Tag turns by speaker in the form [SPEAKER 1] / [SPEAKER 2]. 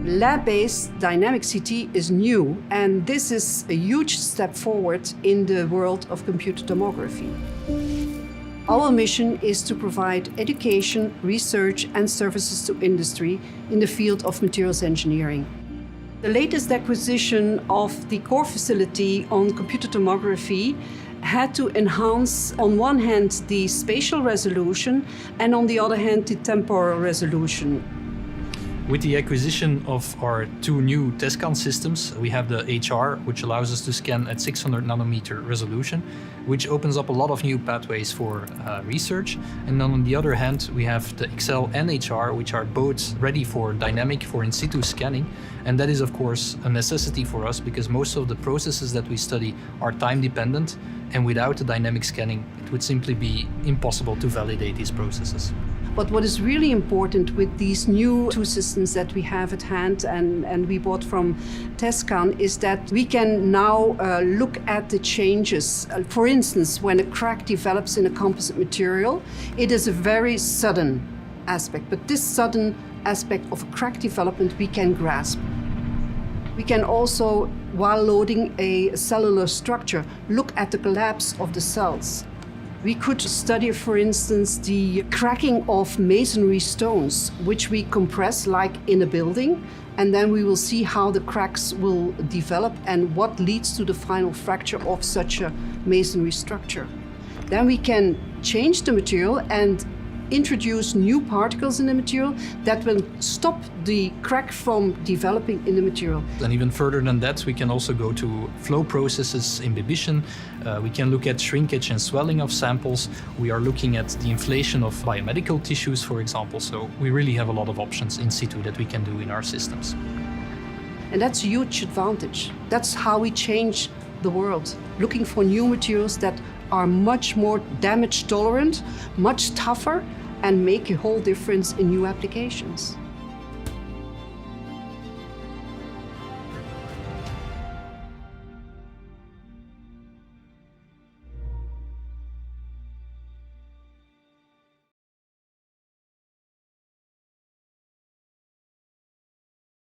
[SPEAKER 1] Lab-based dynamic CT is new, and this is a huge step forward in the world of computer tomography. Our mission is to provide education, research and services to industry in the field of materials engineering. The latest acquisition of the core facility on computer tomography had to enhance, on one hand, the spatial resolution and on the other hand, the temporal resolution.
[SPEAKER 2] With the acquisition of our two new TESCAN systems, we have the HR, which allows us to scan at 600 nanometer resolution, which opens up a lot of new pathways for research. And then on the other hand, we have the XL and HR, which are both ready for dynamic, for in situ scanning. And that is, of course, a necessity for us because most of the processes that we study are time dependent. And without the dynamic scanning, it would simply be impossible to validate these processes.
[SPEAKER 1] But what is really important with these new two systems that we have at hand and we bought from TESCAN is that we can now look at the changes. For instance, when a crack develops in a composite material, it is a very sudden aspect, but this sudden aspect of crack development we can grasp. We can also, while loading a cellular structure, look at the collapse of the cells. We could study, for instance, the cracking of masonry stones, which we compress like in a building, and then we will see how the cracks will develop and what leads to the final fracture of such a masonry structure. Then we can change the material and introduce new particles in the material that will stop the crack from developing in the material.
[SPEAKER 2] And even further than that, we can also go to flow processes, imbibition. We can look at shrinkage and swelling of samples. We are looking at the inflation of biomedical tissues, for example. So we really have a lot of options in situ that we can do in our systems.
[SPEAKER 1] And that's a huge advantage. That's how we change the world, looking for new materials that are much more damage tolerant, much tougher, and make a whole difference in new applications.